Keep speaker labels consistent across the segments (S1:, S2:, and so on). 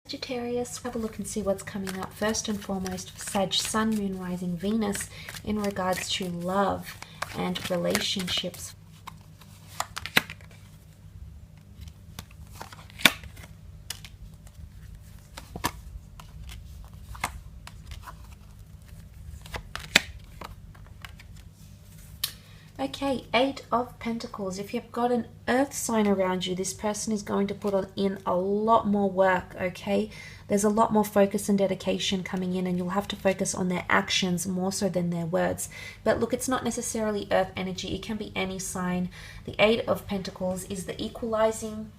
S1: Sagittarius, have a look and see what's coming up first and foremost for Sag, Sun, Moon, Rising, Venus in regards to love and relationships. Okay, Eight of Pentacles. If you've got an earth sign around you, this person is going to put in a lot more work, okay? There's a lot more focus and dedication coming in, and you'll have to focus on their actions more so than their words. But look, it's not necessarily earth energy. It can be any sign. The Eight of Pentacles is the equalizing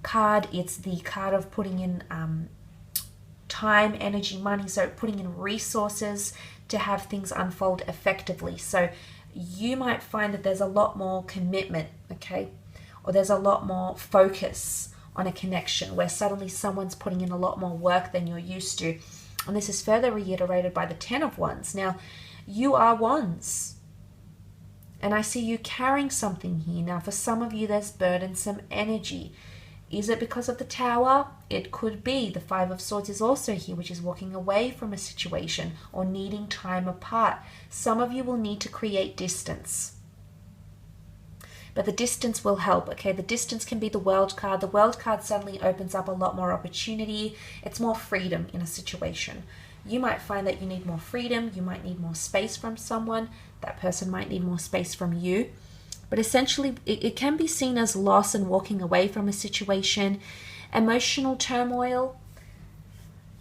S1: card. It's the card of putting in time, energy, money, so putting in resources to have things unfold effectively. So you might find that there's a lot more commitment, okay? Or there's a lot more focus on a connection where suddenly someone's putting in a lot more work than you're used to. And this is further reiterated by the Ten of Wands. Now, you are wands. And I see you carrying something here. Now, for some of you, there's burdensome energy. Is it because of the Tower? It could be. The Five of Swords is also here, which is walking away from a situation or needing time apart. Some of you will need to create distance. But the distance will help, okay? The distance can be the World card. The World card suddenly opens up a lot more opportunity. It's more freedom in a situation. You might find that you need more freedom. You might need more space from someone. That person might need more space from you. But essentially, it can be seen as loss and walking away from a situation, emotional turmoil,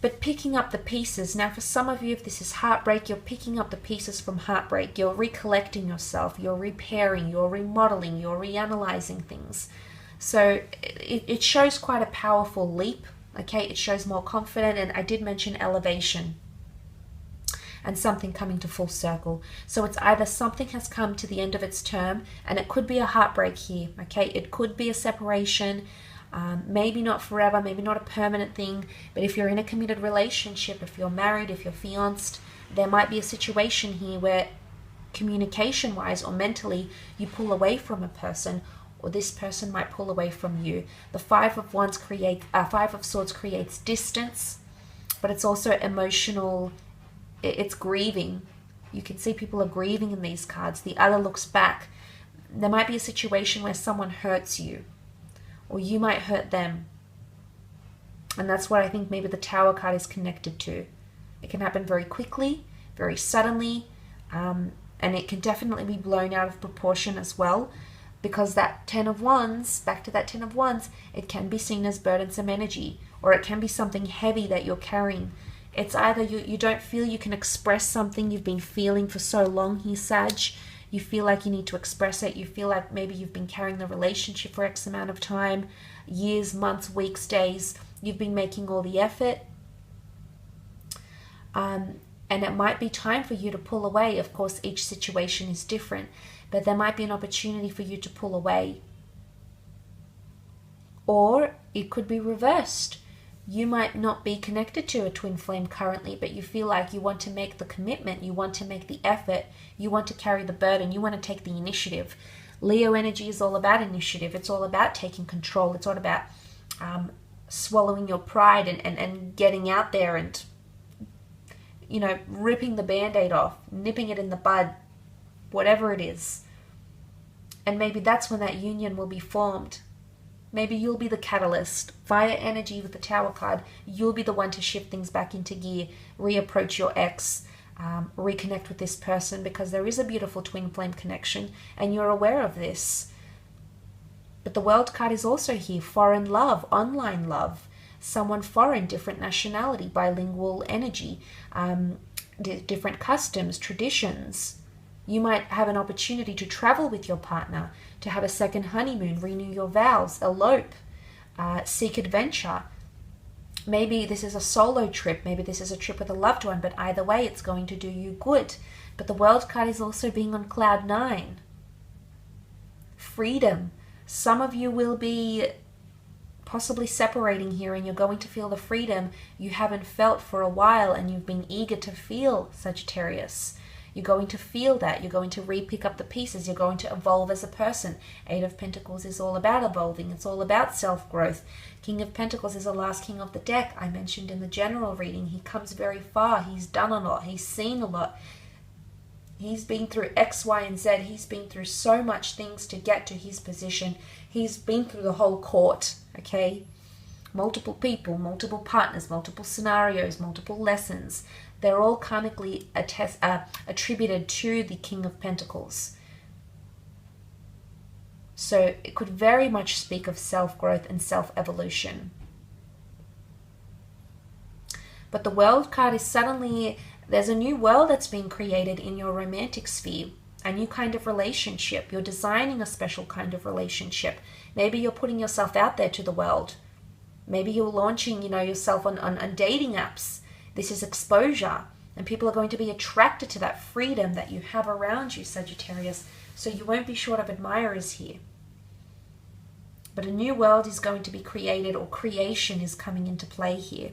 S1: but picking up the pieces. Now, for some of you, if this is heartbreak, you're picking up the pieces from heartbreak. You're recollecting yourself. You're repairing. You're remodeling. You're reanalyzing things. So it shows quite a powerful leap, okay? It shows more confident, and I did mention elevation and something coming to full circle. So it's either something has come to the end of its term, and it could be a heartbreak here, okay? It could be a separation, maybe not forever, maybe not a permanent thing, but if you're in a committed relationship, if you're married, if you're fianced, there might be a situation here where communication-wise or mentally, you pull away from a person, or this person might pull away from you. The Five of Swords creates distance, but it's also emotional. It's grieving. You can see people are grieving in these cards. The other looks back. There might be a situation where someone hurts you, or you might hurt them. And that's what I think maybe the Tower card is connected to. It can happen very quickly, very suddenly, and it can definitely be blown out of proportion as well, because that Ten of Wands, back to that Ten of Wands, it can be seen as burdensome energy, or it can be something heavy that you're carrying. It's either you don't feel you can express something you've been feeling for so long here, Sag. You feel like you need to express it. You feel like maybe you've been carrying the relationship for X amount of time, years, months, weeks, days. You've been making all the effort. And it might be time for you to pull away. Of course, each situation is different, but there might be an opportunity for you to pull away. Or it could be reversed. You might not be connected to a twin flame currently, but you feel like you want to make the commitment, you want to make the effort, you want to carry the burden, you want to take the initiative. Leo energy is all about initiative. It's all about taking control. It's all about swallowing your pride and getting out there and, you know, ripping the Band-Aid off, nipping it in the bud, whatever it is. And maybe that's when that union will be formed. Maybe you'll be the catalyst. Fire energy with the Tower card, you'll be the one to shift things back into gear, reapproach your ex, reconnect with this person, because there is a beautiful twin flame connection and you're aware of this. But the World card is also here. Foreign love, online love, someone foreign, different nationality, bilingual energy, different customs, traditions. You might have an opportunity to travel with your partner, to have a second honeymoon, renew your vows, elope, seek adventure. Maybe this is a solo trip. Maybe this is a trip with a loved one, but either way, it's going to do you good. But the World card is also being on cloud 9. Freedom. Some of you will be possibly separating here, and you're going to feel the freedom you haven't felt for a while and you've been eager to feel, Sagittarius. You're going to feel that. You're going to re-pick up the pieces. You're going to evolve as a person. Eight of Pentacles is all about evolving. It's all about self-growth. King of Pentacles is the last king of the deck. I mentioned in the general reading, he comes very far. He's done a lot. He's seen a lot. He's been through X, Y, and Z. He's been through so much things to get to his position. He's been through the whole court, okay? Multiple people, multiple partners, multiple scenarios, multiple lessons. They're all karmically attributed to the King of Pentacles. So it could very much speak of self-growth and self-evolution. But the World card is suddenly, there's a new world that's being created in your romantic sphere. A new kind of relationship. You're designing a special kind of relationship. Maybe you're putting yourself out there to the world. Maybe you're launching, yourself on dating apps. This is exposure. And people are going to be attracted to that freedom that you have around you, Sagittarius. So you won't be short of admirers here. But a new world is going to be created, or creation is coming into play here.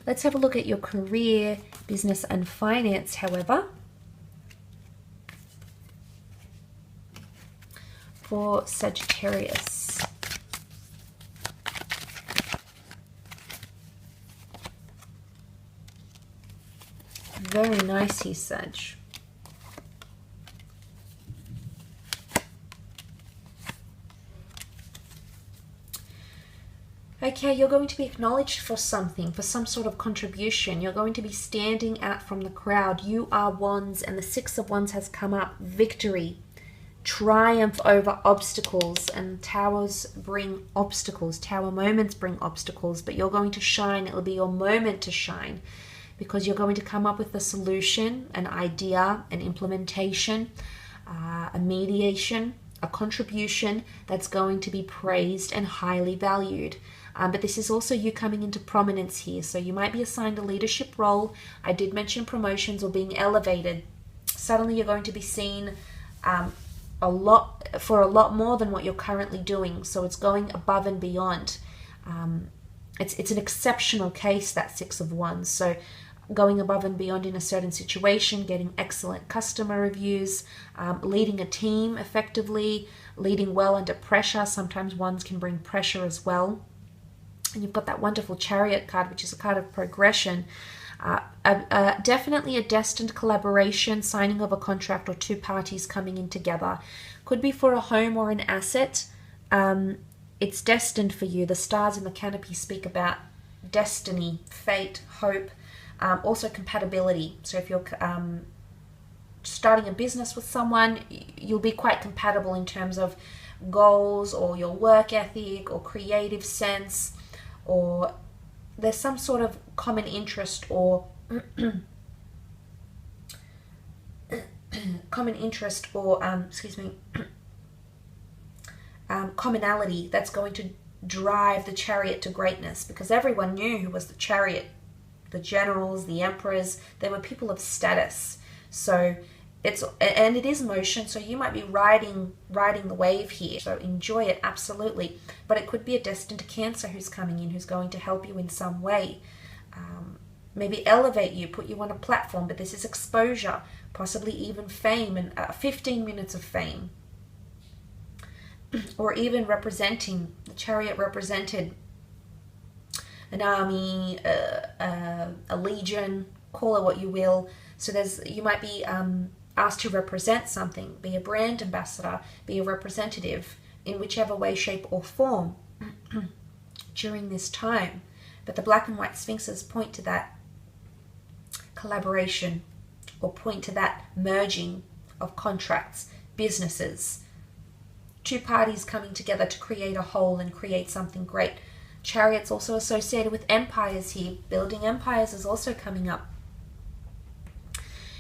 S1: Let's have a look at your career, business, and finance, however. For Sagittarius. Very nice here, Sag. Okay, you're going to be acknowledged for something, for some sort of contribution. You're going to be standing out from the crowd. You are Wands, and the Six of Wands has come up. Victory, triumph over obstacles, and towers bring obstacles. Tower moments bring obstacles, but you're going to shine. It'll be your moment to shine, because you're going to come up with a solution, an idea, an implementation, a mediation, a contribution that's going to be praised and highly valued. But this is also you coming into prominence here. So you might be assigned a leadership role. I did mention promotions or being elevated. Suddenly you're going to be seen a lot more than what you're currently doing. So it's going above and beyond. It's an exceptional case, that Six of Wands. So going above and beyond in a certain situation, getting excellent customer reviews, leading a team effectively, leading well under pressure. Sometimes Wands can bring pressure as well. And you've got that wonderful Chariot card, which is a card of progression. Definitely a destined collaboration, signing of a contract, or two parties coming in together. Could be for a home or an asset. It's destined for you. The stars in the canopy speak about destiny, fate, hope, also compatibility. So if you're starting a business with someone, you'll be quite compatible in terms of goals, or your work ethic, or creative sense, or there's some sort of common interest, or commonality that's going to drive the Chariot to greatness, because everyone knew who was the Chariot. The generals, the emperors, they were people of status. So it is motion, so you might be riding the wave here. So enjoy it, absolutely. But it could be a destined Cancer who's coming in, who's going to help you in some way. Maybe elevate you, put you on a platform, but this is exposure, possibly even fame, and 15 minutes of fame. Or even representing, the Chariot represented an army, a legion, call it what you will. So you might be asked to represent something, be a brand ambassador, be a representative in whichever way, shape, or form during this time. But the black and white sphinxes point to that collaboration, or point to that merging of contracts, businesses, two parties coming together to create a whole and create something great. Chariot's also associated with empires here. Building empires is also coming up.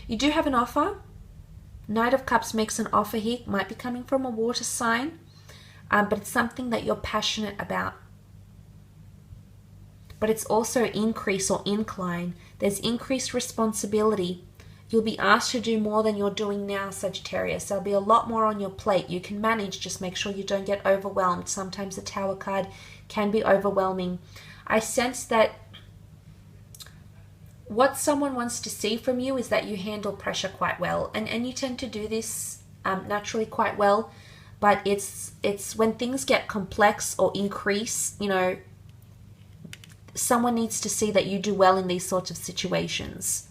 S1: You do have an offer. Knight of Cups makes an offer here. Might be coming from a water sign, but it's something that you're passionate about. But it's also increase or incline. There's increased responsibility. You'll be asked to do more than you're doing now, Sagittarius. There'll be a lot more on your plate. You can manage, just make sure you don't get overwhelmed. Sometimes the Tower card can be overwhelming. I sense that what someone wants to see from you is that you handle pressure quite well, and you tend to do this naturally quite well. But it's when things get complex or increase, you know, someone needs to see that you do well in these sorts of situations.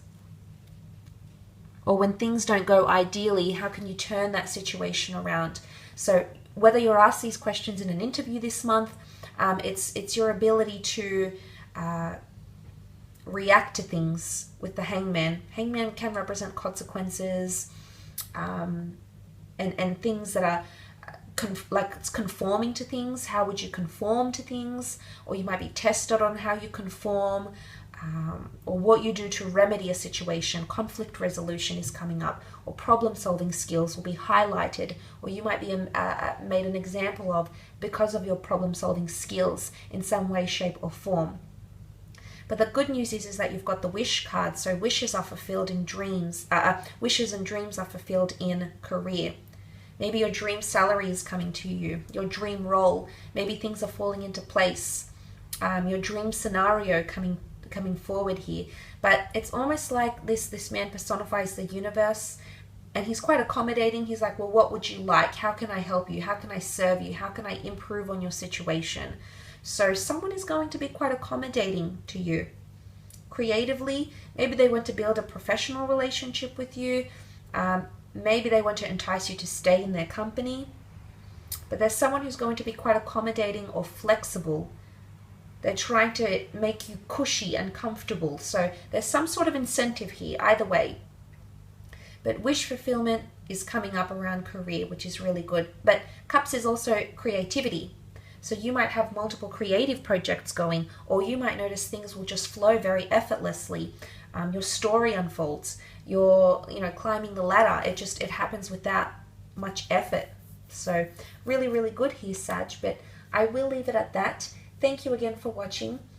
S1: Or when things don't go ideally, how can you turn that situation around? So whether you're asked these questions in an interview this month, it's your ability to react to things with the hangman. Hangman can represent consequences and things that are like it's conforming to things. How would you conform to things? Or you might be tested on how you conform, or what you do to remedy a situation. Conflict resolution is coming up, or problem solving skills will be highlighted, or you might be made an example of because of your problem solving skills in some way, shape or form. But the good news is that you've got the wish card. So wishes are fulfilled in dreams. Wishes and dreams are fulfilled in career. Maybe your dream salary is coming to you, your dream role. Maybe things are falling into place. Your dream scenario coming forward here. But it's almost like this man personifies the universe, and he's quite accommodating. He's like, well, what would you like? How can I help you? How can I serve you? How can I improve on your situation? So someone is going to be quite accommodating to you. Creatively, maybe they want to build a professional relationship with you. Maybe they want to entice you to stay in their company. But there's someone who's going to be quite accommodating or flexible. They're trying to make you cushy and comfortable. So there's some sort of incentive here, either way. But wish fulfillment is coming up around career, which is really good. But Cups is also creativity. So you might have multiple creative projects going, or you might notice things will just flow very effortlessly. Your story unfolds. You're, climbing the ladder. It happens without much effort. So really, really good here, Sag. But I will leave it at that. Thank you again for watching.